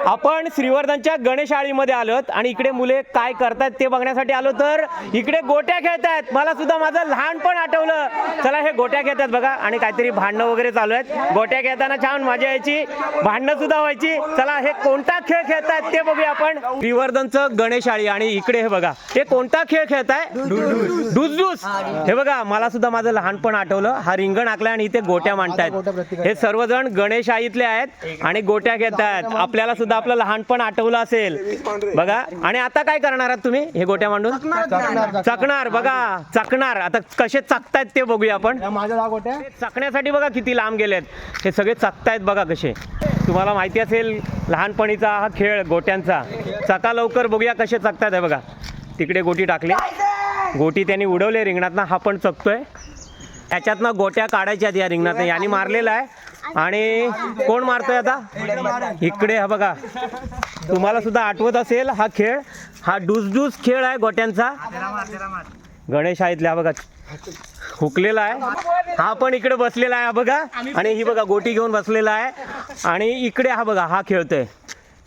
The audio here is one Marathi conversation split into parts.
आपण श्रीवर्धनच्या गणेशाळीमध्ये आलोत आणि इकडे मुले काय करतात ते बघण्यासाठी आलो. तर इकडे गोट्या खेळतात. मला सुद्धा माझं लहानपण आठवलं. चला हे गोट्या खेळतात बघा आणि काहीतरी भांडणं वगैरे चालू आहेत. गोट्या खेळताना छान मजा यायची, भांडणं सुद्धा व्हायची. चला हे कोणता खेळ खेळतात ते बघूया आपण. श्रीवर्धनचं गणेशाळी आणि इकडे हे बघा हे कोणता खेळ खेळताय? डुसडुस. हे बघा मला सुद्धा माझं लहानपण आठवलं. हा रिंगण आखलाय आणि इथे गोट्या मांडतायत. हे सर्वजण गणेशाळीतले आहेत आणि गोट्या खेळतात. आपल्याला सुद्धा आपलं लहानपण आठवलं असेल बघा. आणि आता काय करणार आहात तुम्ही? हे गोट्या मांडून चकणार बघा, चकणार. आता कसे चकतायत ते बघूया आपण. चकण्यासाठी बघा किती लांब गेलेत. हे सगळे चकतायत बघा कसे. तुम्हाला माहिती असेल लहानपणीचा हा खेळ गोट्यांचा. चका लवकर बघूया कसे चकतायत. बघा तिकडे गोटी टाकली, गोटी त्यांनी उडवले रिंगणातनं. हा पण चकतोय. त्याच्यातनं गोट्या काढायच्यात या रिंगणातनं. यांनी मारलेला आहे आणि कोण मारतोय आता? इकडे हा बघा. तुम्हाला सुद्धा आठवत असेल हा खेळ. हा डुसडुस खेळ आहे गोट्यांचा. गणेशाळीतल्या बघा हुकलेला आहे. हा पण इकडे बसलेला आहे बघा आणि ही बघा गोटी घेऊन बसलेला आहे. आणि इकडे हा बघा हा खेळतोय.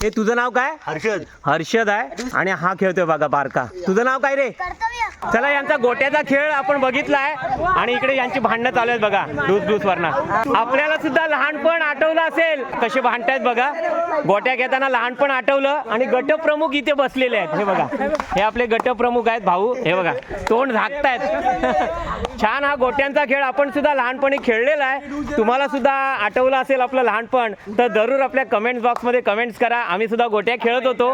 हे तुझं नाव काय? हर्षद. हर्षद आहे आणि हा खेळतोय बघा बारका. तुझं नाव काय रे? चला यांचा गोट्याचा खेळ आपण बघितलाय आणि इकडे यांची भांडणं चालू आहेत बघा डुसडुस वरनं. आपल्याला सुद्धा लहानपण आठवलं असेल कसे भांडतायत बघा. गोट्या घेताना लहानपण आठवलं. आणि गटप्रमुख इथे बसलेले आहेत. हे बघा हे आपले गटप्रमुख आहेत भाऊ. हे बघा तोंड झाकतायत. छान हा गोट्यांचा खेळ आपण सुद्धा लहानपणी खेळलेला आहे. तुम्हाला सुद्धा आठवलं असेल आपलं लहानपण तर जरूर आपल्या कमेंट बॉक्समध्ये कमेंट्स करा. आम्ही सुद्धा गोट्या खेळत होतो.